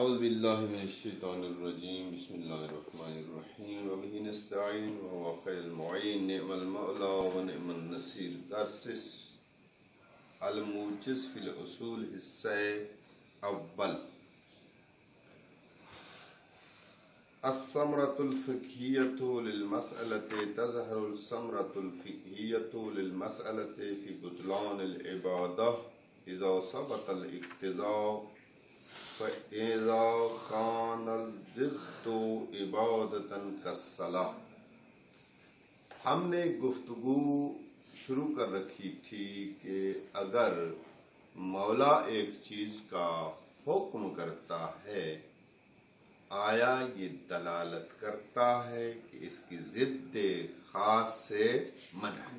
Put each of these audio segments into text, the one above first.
اعوذ باللہ من الشیطان الرجیم بسم اللہ الرحمن الرحیم وبہ نستعین وهو خیر المعین نعم المولا ونعم النصیر درس الموجز فی الاصول حصہ اول الثمرة الفقهية للمسألة تظهر الثمرة الفقهية للمسألة في بطلان العبادة إذا ثبت الاقتضاء فَإِذَا كَانَ الضِّدُّ عِبَادَةً كَالصَّلَاةِ۔ ہم نے گفتگو شروع کر رکھی تھی کہ اگر مولا ایک چیز کا حکم کرتا ہے آیا یہ دلالت کرتا ہے کہ اس کی ضد خاص سے منع ہے؟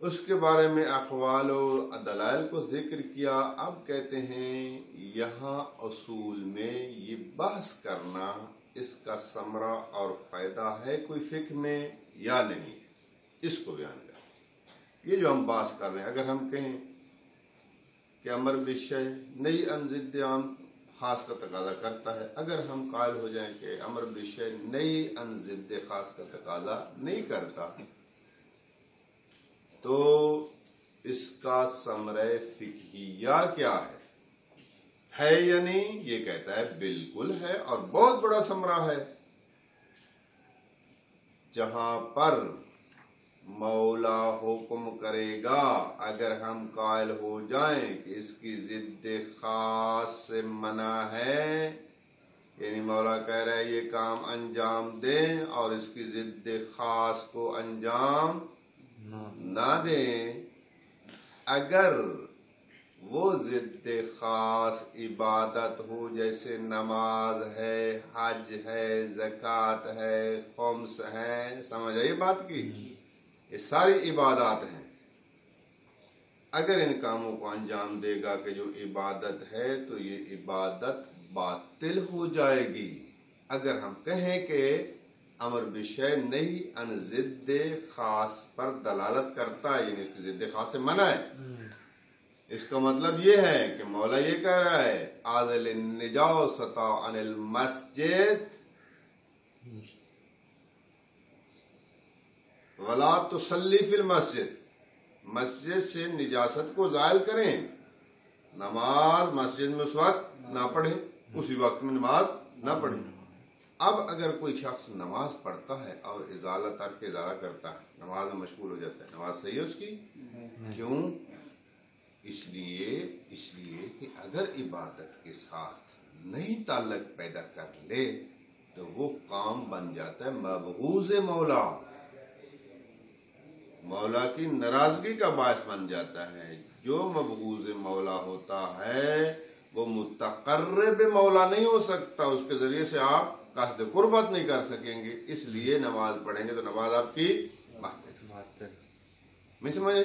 اس کے بارے میں اقوال و دلائل کو ذکر کیا۔ اب کہتے ہیں یہاں اصول میں یہ بحث کرنا اس کا ثمرہ اور فائدہ ہے کوئی فقہ میں یا نہیں ہے، اس کو بیان کریں۔ یہ جو ہم بحث کر رہے ہیں، اگر ہم کہیں کہ امر بالشیء نہی عن ضد عام خاص کا تقاضا کرتا ہے، اگر ہم قائل ہو جائیں کہ امر بالشیء نہی عن ضد خاص کا تقاضا نہیں کرتا، تو اس کا ثمرہ فقہیہ کیا ہے یا نہیں؟ یہ کہتا ہے بالکل ہے اور بہت بڑا ثمرہ ہے۔ جہاں پر مولا حکم کرے گا اگر ہم قائل ہو جائیں کہ اس کی ضد خاص سے منع ہے، یعنی مولا کہہ رہا ہے یہ کام انجام دیں اور اس کی ضد خاص کو انجام نہ دیں، اگر وہ ضد خاص عبادت ہو جیسے نماز ہے، حج ہے، زکوٰۃ ہے، خمس ہے، سمجھ آئی بات کی؟ یہ ساری عبادات ہیں۔ اگر ان کاموں کو انجام دے گا کہ جو عبادت ہے تو یہ عبادت باطل ہو جائے گی۔ اگر ہم کہیں کہ امر بالشیء نہی عن ضد خاص پر دلالت کرتا ہے، یعنی اس کی ضد خاص سے منع ہے، اس کا مطلب یہ ہے کہ مولا یہ کہہ رہا ہے اعزل النجاسۃ عن المسجد ولا تصلی فی المسجد، مسجد سے نجاست کو زائل کریں، نماز مسجد میں اس وقت نہ پڑھیں، اسی وقت میں نماز نہ پڑھیں۔ اب اگر کوئی شخص نماز پڑھتا ہے اور ترک ازالہ کرتا ہے، نماز میں مشغول ہو جاتا ہے، نماز صحیح ہے اس کی؟ کیوں؟ اس لیے کہ اگر عبادت کے ساتھ نہیں تعلق پیدا کر لے تو وہ کام بن جاتا ہے مبغوض مولا، مولا کی ناراضگی کا باعث بن جاتا ہے۔ جو مبغوض مولا ہوتا ہے وہ متقرب مولا نہیں ہو سکتا، اس کے ذریعے سے آپ قصد قربت نہیں کر سکیں گے، اس لیے نماز پڑھیں گے تو نماز آپ کی باطل۔ میں سمجھے؟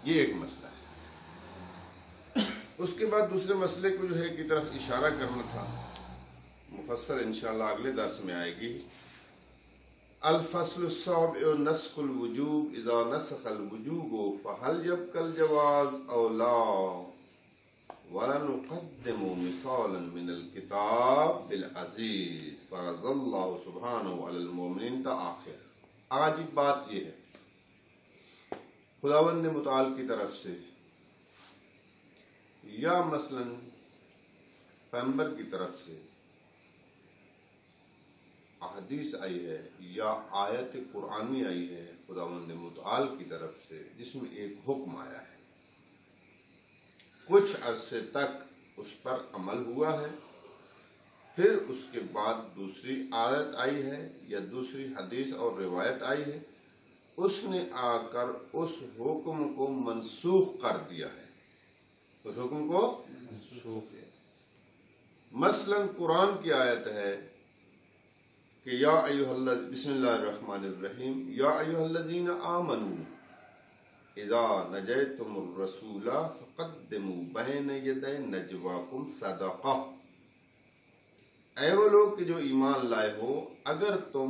یہ ایک مسئلہ ہے۔ اس کے بعد دوسرے مسئلے کو جو ہے کی طرف اشارہ کرنا تھا، مفصل انشاءاللہ اگلے درس میں آئے گی۔ الفصل السابع نسخ الوجوب اذا نسخ الوجوب فهل يبقى الجواز او لا وَلَنُقَدِّمُ مِثَالًا مِنَ الْكِتَابِ بِالْعَزِيزِ فَرَضَ اللَّهُ سُبْحَانَهُ عَلَى الْمُؤْمِنِينَ تَآخِرَ۔ آج ایک بات یہ ہے، خداوند متعال کی طرف سے یا مثلا پیغمبر کی طرف سے احادیث آئی ہے یا آیت قرآنی آئی ہے خداوند متعال کی طرف سے، جس میں ایک حکم آیا ہے، کچھ عرصے تک اس پر عمل ہوا ہے، پھر اس کے بعد دوسری آیت آئی ہے یا دوسری حدیث اور روایت آئی ہے، اس نے آ کر اس حکم کو منسوخ کر دیا ہے، اس حکم کو منسوخ کیا۔ مثلا قرآن کی آیت ہے کہ یا ایھا الذین، بسم اللہ الرحمن الرحیم، یا ایھا الذین آمنوا اذا نجیتم الرسول فقدموا بین یدی نجواکم صدقہ۔ اے وہ لوگ کہ جو ایمان لائے ہو، اگر تم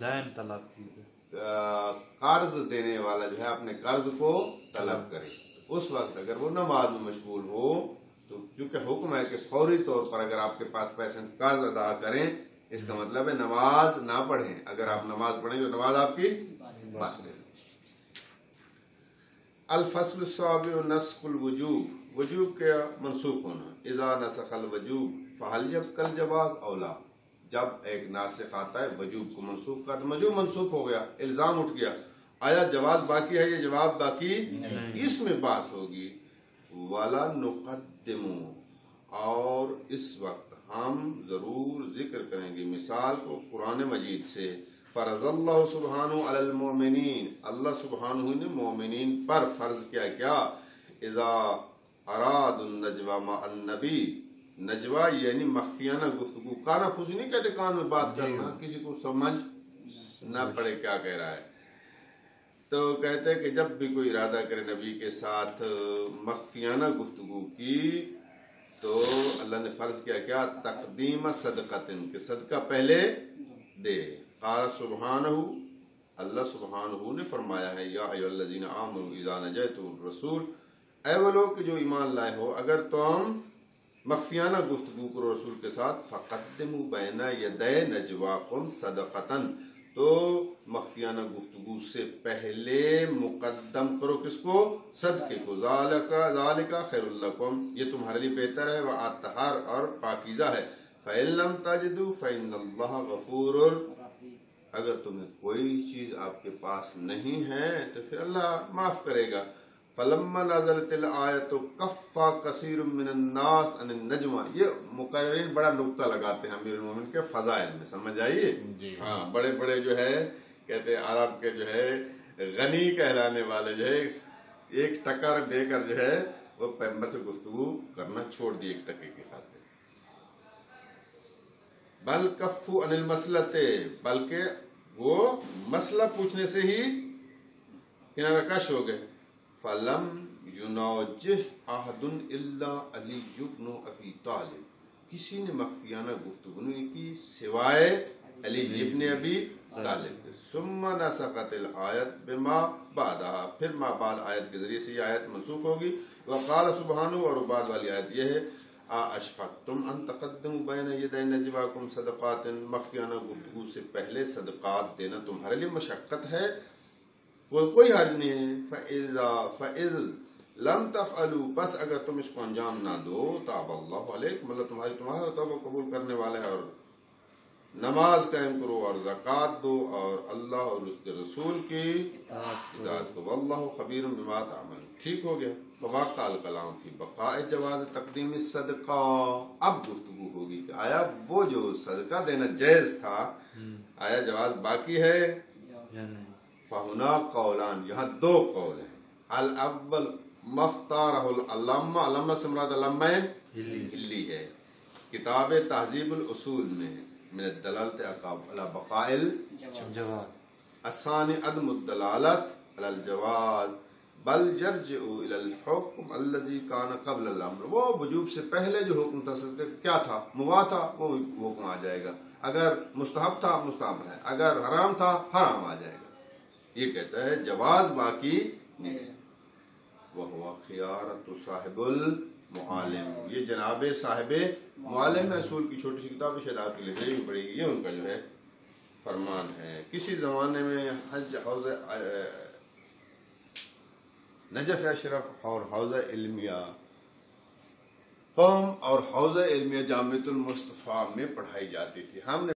دائن طلب کی قرض دینے والا جو ہے اپنے قرض کو طلب کرے. اس وقت اگر وہ نماز میں مشغول ہو تو چونکہ حکم ہے کہ فوری طور پر اگر آپ کے پاس پیسے قرض ادا کریں، اس کا مطلب ہے نماز نہ پڑھیں. اگر آپ نماز پڑھیں تو نماز آپ کی باطل ہے. الفصل السابع نسخ الوجوب، وجوب کا منسوخ ہونا. اذا نسخ الوجوب فهل يبقى الجواز او لا. جب ایک ناسخ آتا ہے وجوب کو منسوخ کر، وجوب منسوخ ہو گیا، الزام اٹھ گیا، آیا جواز باقی ہے یا جواب باقی نہیں، اس میں بحث ہوگی. ولا نقدم، اور اس وقت ہم ضرور ذکر کریں گے مثال کو قرآن مجید سے. فرض اللہ سبحانہ علی المؤمنین، اللہ سبحانہ نے مومنین پر فرض کیا اذا اراد النجوى مع النبی. نجوہ یعنی مخفیانہ گفتگو، کانا پھوسی نہیں کہتے کان میں بات کرنا، کسی کو سمجھ نہ پڑے کیا کہہ رہا ہے. تو کہتے ہیں کہ جب بھی کوئی ارادہ کرے نبی کے ساتھ مخفیانہ گفتگو کی تو اللہ نے فرض کیا تقدیم صدقتن، کہ صدقہ پہلے دے. قال سبحانہ، اللہ سبحانہ نے فرمایا ہے یا ایھا الذین آمنوا اذا نجیتم الرسول، اے وہ لوگ جو ایمان لائے ہو اگر تم مخفیانہ گفتگو کرو رسول کے ساتھ، فقدموا بین یدی نجواکم صدقتن، تو مخفیانہ گفتگو سے پہلے مقدم کرو کس کو؟ صدقے کو. ذالک خیر لکم، یہ تمہارے لیے بہتر ہے، وأطہر، اور پاکیزہ ہے. فإن لم تجدوا فإن اللہ غفور، اگر تمہیں کوئی چیز آپ کے پاس نہیں ہے تو پھر اللہ معاف کرے گا. فلما نزلت الآیت کف کثیر من الناس عن النجوى، یہ مقررین بڑا نقطہ لگاتے ہیں امیر المومنین کے فضائل میں، سمجھ آئیے. ہاں، بڑے بڑے جو ہے کہتے ہیں عرب کے جو ہے غنی کہلانے والے جو ہے ایک ٹکر دے کر جو ہے وہ پیغمبر سے گفتگو کرنا چھوڑ دی ایک ٹکے کی خاطر. بل کفو عن المسلط، بلکہ وہ مسئلہ پوچھنے سے ہی کنارہ کش ہو گئے. فلم ینوجہ احد الا علی بن ابی طالب، کسی نے مخفیانہ گفتگو نہیں کی سوائے علی ابن ابی طالب. ثم نسخت الآیت بما بعدها، پھر ما بعد آیت کے ذریعے سے یہ آیت منسوخ ہوگی. وقال سبحانہ، اور بعد والی آیت یہ ہے اشفقتم ان تقدموا بین یدی نجواکم صدقات، مخفیانہ گفتگو سے پہلے صدقات دینا تمہارے لیے مشقت ہے، کوئی حرج نہیں ہے. فَإِذْ لَمْ تَفْعَلُوا، بس اگر تم اس کو انجام نہ دو، تاب اللہ علیکم، اللہ تمہارا توبہ قبول کرنے والا ہے، اور نماز قائم کرو اور زکوٰۃ دو اور اللہ اور اس کے رسول کی اطاعت کو. واللہ خبیر بما تعملون. ٹھیک ہو گیا. فواقع الکلام فی بقاء جواز تقدیم الصدقہ، اب گفتگو ہوگی کہ آیا وہ جو صدقہ دینا جائز تھا آیا جواز باقی ہے یا نہیں. فہنا قولان، یہاں دو قول ہیں. الاول مختارہ العلامہ، علامہ سے مراد علامہ ہلی ہے، کتاب تہذیب الاصول میں، من الدلالت علی بقاء الجواز. الثانی عدم الدلالت علی الجواز بل یرجع الی الحکم الذی کان قبل الامر، وہ وجوب سے پہلے جو حکم تھا کیا تھا؟ مباح تھا، وہ حکم آ جائے گا. اگر مستحب تھا مستحب ہے، اگر حرام تھا حرام آ جائے گا. یہ کہتا ہے جواز باقی نہیں. وَهُوَ خِيَارَةُ صاحب المعالم، یہ جناب صاحب معالم اصول کی چھوٹی سی کتاب شاید آپ کے لیے بھیجنی پڑے گی، یہ ان کا جو ہے فرمان ہے. کسی زمانے میں حج حوض نجف اشرف اور حوض علمیہ قوم اور حوض علمیہ جامعۃ المصطفیٰ میں پڑھائی جاتی تھی. ہم نے